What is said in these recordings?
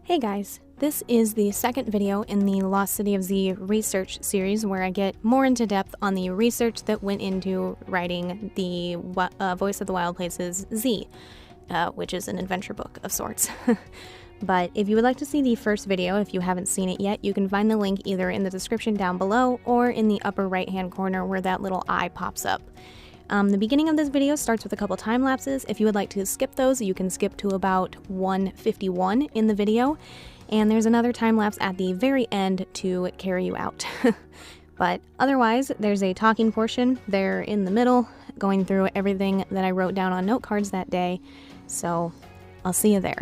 Hey guys, this is the second video in the Lost City of Z research series where I get more into depth on the research that went into writing the Voice of the Wild Places Z, which is an adventure book of sorts. But if you would like to see the first video, if you haven't seen it yet, you can find the link either in the description down below or in the upper right hand corner where that little eye pops up. The beginning of this video starts with a couple time lapses. If you would like to skip those, you can skip to about 1:51 in the video, and there's another time lapse at the very end to carry you out. But otherwise, there's a talking portion there in the middle, going through everything that I wrote down on note cards that day, so I'll see you there.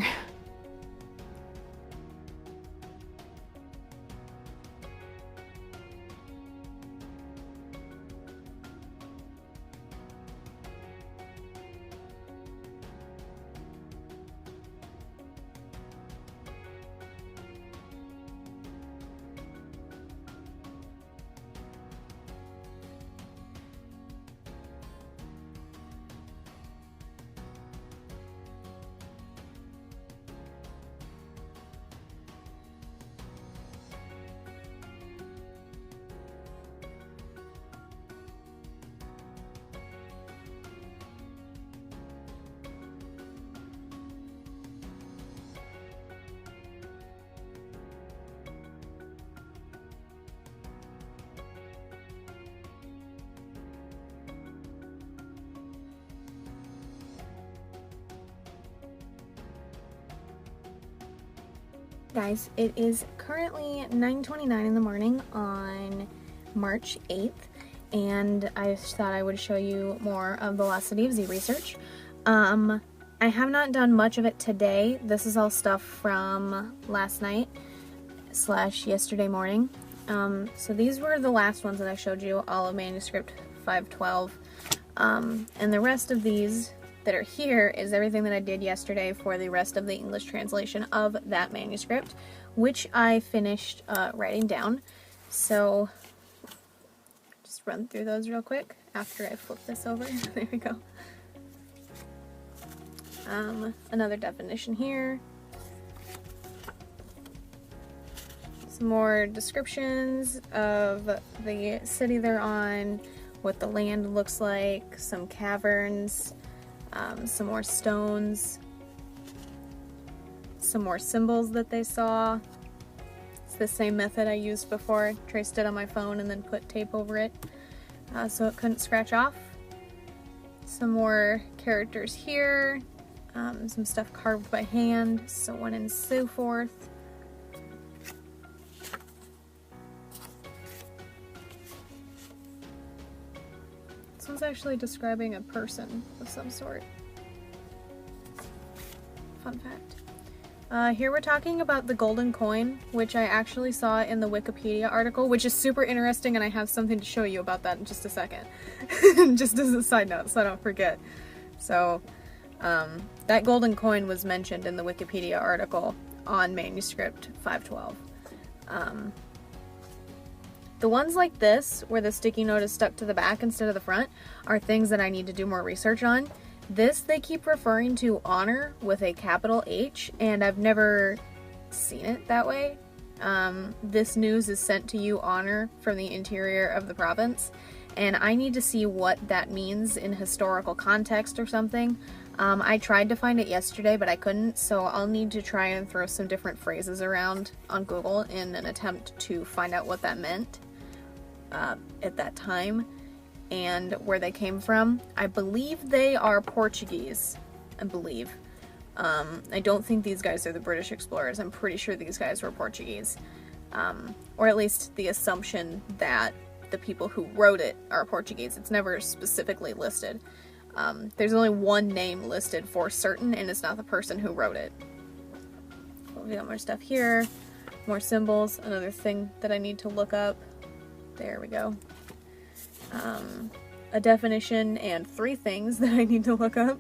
Guys, it is currently 9:29 in the morning on March 8th, and I thought I would show you more of the Lost City of Z research. I have not done much of it today. This is all stuff from last night / yesterday morning. So these were the last ones that I showed you, all of manuscript 512, and the rest of these that are here is everything that I did yesterday for the rest of the English translation of that manuscript, which I finished writing down. So just run through those real quick after I flip this over. There we go. Another definition here. Some more descriptions of the city they're on, what the land looks like, some caverns, some more stones, some more symbols that they saw. It's the same method I used before. Traced it on my phone and then put tape over it so it couldn't scratch off. Some more characters here, some stuff carved by hand, so on and so forth. This one's actually describing a person of some sort. Fun fact. Here we're talking about the golden coin, which I actually saw in the Wikipedia article, which is super interesting, and I have something to show you about that in just a second. Just as a side note, so I don't forget. So, that golden coin was mentioned in the Wikipedia article on manuscript 512. The ones like this, where the sticky note is stuck to the back instead of the front, are things that I need to do more research on. This, they keep referring to honor with a capital H, and I've never seen it that way. This news is sent to you honor from the interior of the province, and I need to see what that means in historical context or something. I tried to find it yesterday, but I couldn't, so I'll need to try and throw some different phrases around on Google in an attempt to find out what that meant at that time and where they came from. I believe they are Portuguese. I believe. I don't think these guys are the British explorers. I'm pretty sure these guys were Portuguese. Or at least the assumption that the people who wrote it are Portuguese. It's never specifically listed. There's only one name listed for certain, and it's not the person who wrote it. We got more stuff here, more symbols, another thing that I need to look up. There we go. A definition and 3 things that I need to look up.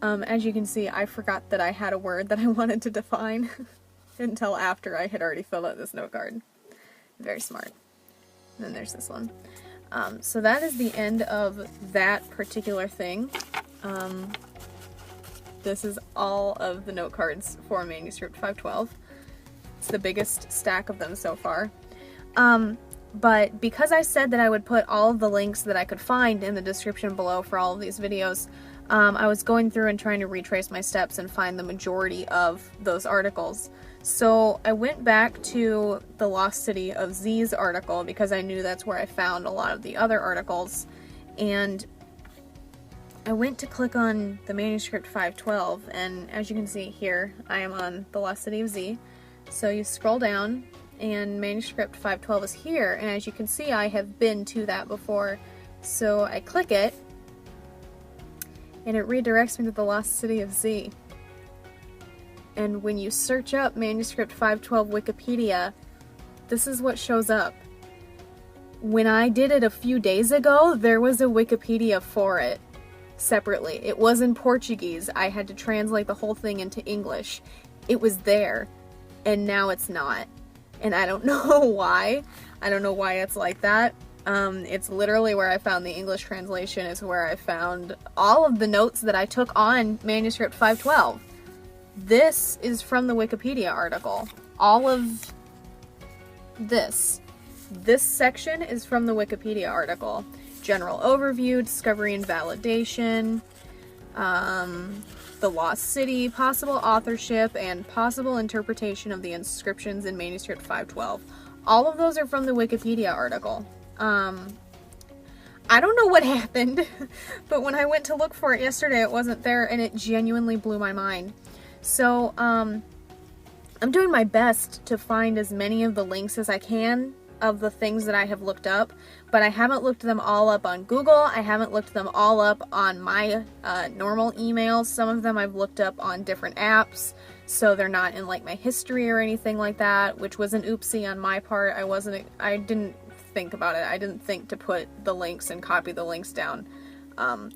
As you can see, I forgot that I had a word that I wanted to define until after I had already filled out this note card. Very smart. And then there's this one. So that is the end of that particular thing. This is all of the note cards for Manuscript 512. It's the biggest stack of them so far. But because I said that I would put all of the links that I could find in the description below for all of these videos, I was going through and trying to retrace my steps and find the majority of those articles. So I went back to the Lost City of Z's article because I knew that's where I found a lot of the other articles, and I went to click on the Manuscript 512, and as you can see here, I am on the Lost City of Z. So you scroll down, and Manuscript 512 is here, and as you can see, I have been to that before. So I click it, and it redirects me to the Lost City of Z. And when you search up Manuscript 512 Wikipedia, this is what shows up. When I did it a few days ago, there was a Wikipedia for it separately. It was in Portuguese. I had to translate the whole thing into English. It was there, and now it's not. And I don't know why. I don't know why it's like that. It's literally where I found the English translation, is where I found all of the notes that I took on Manuscript 512. This is from the Wikipedia article. All of this section is from the Wikipedia article. General overview, discovery and validation, the Lost City, possible authorship, and possible interpretation of the inscriptions in Manuscript 512. All of those are from the Wikipedia article. I don't know what happened, but when I went to look for it yesterday, it wasn't there, and it genuinely blew my mind. So, I'm doing my best to find as many of the links as I can of the things that I have looked up, but I haven't looked them all up on Google. I haven't looked them all up on my normal emails. Some of them I've looked up on different apps, so they're not in like my history or anything like that, which was an oopsie on my part. I didn't think about it. I didn't think to put the links and copy the links down,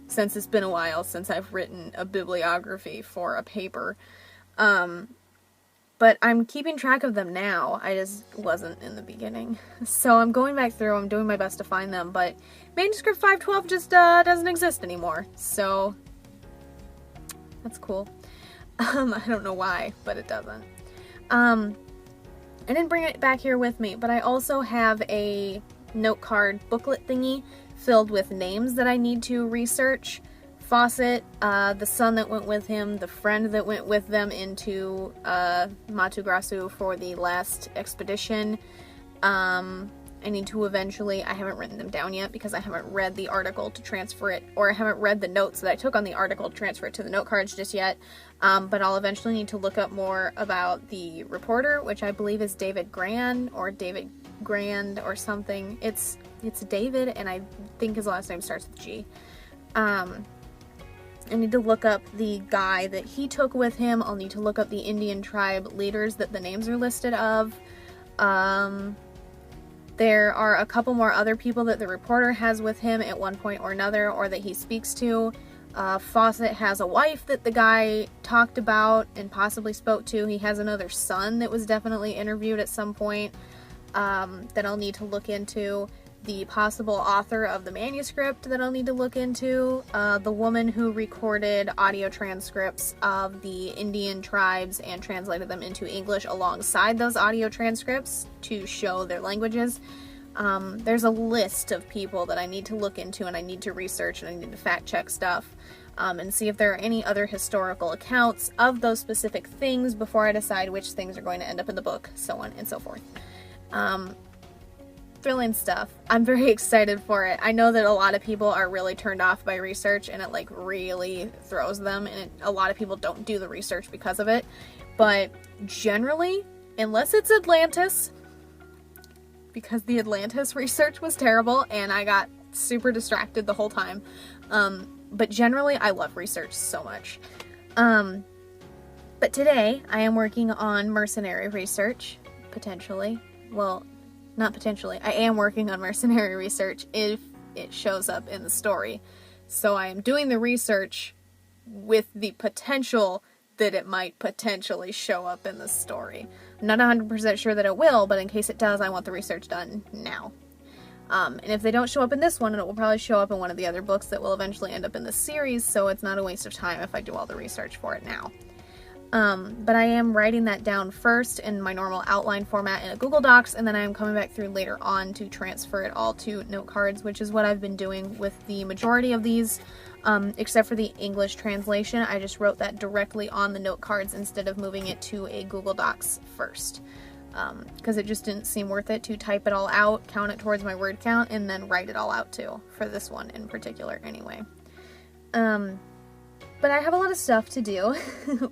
since it's been a while since I've written a bibliography for a paper. But I'm keeping track of them now. I just wasn't in the beginning. So I'm going back through, I'm doing my best to find them, but Manuscript 512 just doesn't exist anymore. So that's cool. I don't know why, but it doesn't. I didn't bring it back here with me, but I also have a note card booklet thingy filled with names that I need to research. Fawcett, the son that went with him, the friend that went with them into Matto Grosso for the last expedition. I need to eventually, I haven't written them down yet because I haven't read the article to transfer it, or I haven't read the notes that I took on the article to transfer it to the note cards just yet. But I'll eventually need to look up more about the reporter, which I believe is David Grand or David Grand or something. It's David, and I think his last name starts with G. I need to look up the guy that he took with him. I'll need to look up the Indian tribe leaders that the names are listed of. There are a couple more other people that the reporter has with him at one point or another, or that he speaks to. Fawcett has a wife that the guy talked about and possibly spoke to. He has another son that was definitely interviewed at some point, that I'll need to look into. The possible author of the manuscript that I'll need to look into, the woman who recorded audio transcripts of the Indian tribes and translated them into English alongside those audio transcripts to show their languages. There's a list of people that I need to look into, and I need to research, and I need to fact check stuff, and see if there are any other historical accounts of those specific things before I decide which things are going to end up in the book, so on and so forth. Thrilling stuff. I'm very excited for it. I know that a lot of people are really turned off by research, and it like really throws them, and a lot of people don't do the research because of it. But generally, unless it's Atlantis, because the Atlantis research was terrible and I got super distracted the whole time. But generally, I love research so much. But today, I am working on mercenary research, potentially. Well, not potentially. I am working on mercenary research if it shows up in the story. So I am doing the research with the potential that it might potentially show up in the story. I'm not 100% sure that it will, but in case it does, I want the research done now. And if they don't show up in this one, it will probably show up in one of the other books that will eventually end up in the series, so it's not a waste of time if I do all the research for it now. But I am writing that down first in my normal outline format in a Google Docs, and then I am coming back through later on to transfer it all to note cards, which is what I've been doing with the majority of these, except for the English translation. I just wrote that directly on the note cards instead of moving it to a Google Docs first, because it just didn't seem worth it to type it all out, count it towards my word count, and then write it all out too, for this one in particular anyway. But I have a lot of stuff to do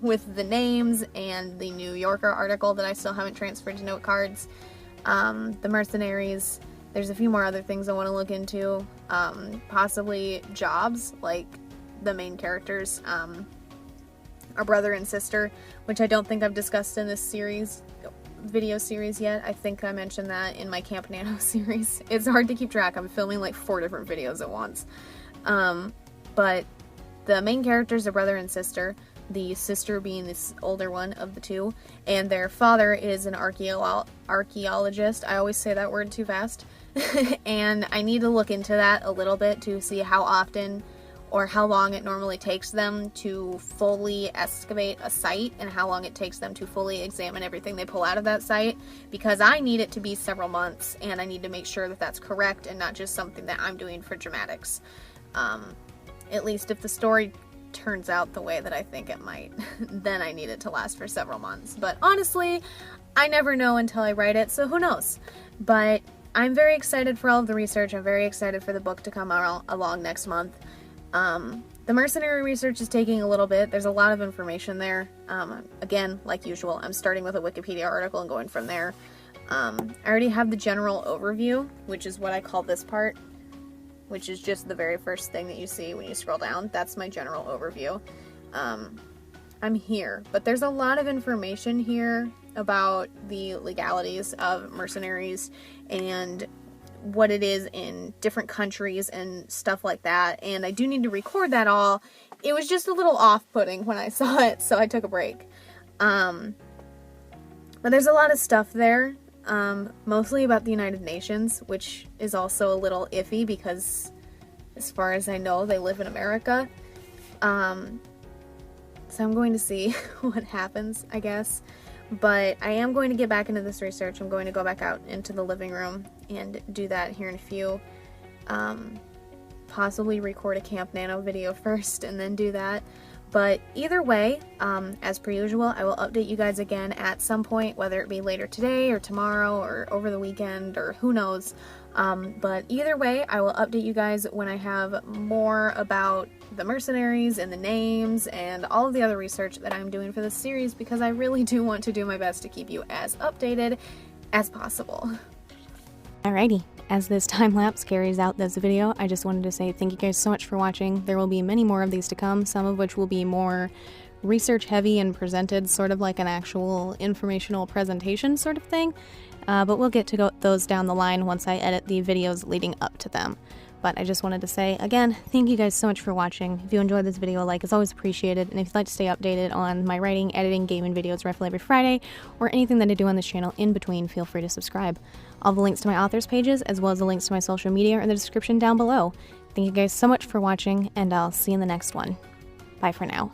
with the names and the New Yorker article that I still haven't transferred to note cards. The mercenaries. There's a few more other things I want to look into. Possibly jobs, like the main characters, a brother and sister, which I don't think I've discussed in this video series yet. I think I mentioned that in my Camp Nano series. It's hard to keep track. I'm filming like 4 different videos at once. But the main characters are brother and sister, the sister being this older one of the two, and their father is an archaeologist. I always say that word too fast. And I need to look into that a little bit to see how often or how long it normally takes them to fully excavate a site and how long it takes them to fully examine everything they pull out of that site, because I need it to be several months and I need to make sure that that's correct and not just something that I'm doing for dramatics. At least if the story turns out the way that I think it might, then I need it to last for several months. But honestly, I never know until I write it, so who knows? But I'm very excited for all of the research. I'm very excited for the book to come along next month. The mercenary research is taking a little bit. There's a lot of information there. Again, like usual, I'm starting with a Wikipedia article and going from there. I already have the general overview, which is what I call this part, which is just the very first thing that you see when you scroll down. That's my general overview. I'm here, but there's a lot of information here about the legalities of mercenaries and what it is in different countries and stuff like that, and I do need to record that all. It was just a little off-putting when I saw it, so I took a break. But there's a lot of stuff there. Mostly about the United Nations, which is also a little iffy because, as far as I know, they live in America. So I'm going to see what happens, I guess. But I am going to get back into this research. I'm going to go back out into the living room and do that here in a few. Possibly record a Camp Nano video first and then do that. But either way, as per usual, I will update you guys again at some point, whether it be later today or tomorrow or over the weekend or who knows. But either way, I will update you guys when I have more about the mercenaries and the names and all of the other research that I'm doing for this series, because I really do want to do my best to keep you as updated as possible. Alrighty, as this time-lapse carries out this video, I just wanted to say thank you guys so much for watching. There will be many more of these to come, some of which will be more research-heavy and presented sort of like an actual informational presentation sort of thing, but we'll get to those down the line once I edit the videos leading up to them. But I just wanted to say, again, thank you guys so much for watching. If you enjoyed this video, a like is always appreciated, and if you'd like to stay updated on my writing, editing, gaming videos roughly every Friday, or anything that I do on this channel in between, feel free to subscribe. All the links to my authors pages, as well as the links to my social media, are in the description down below. Thank you guys so much for watching, and I'll see you in the next one. Bye for now.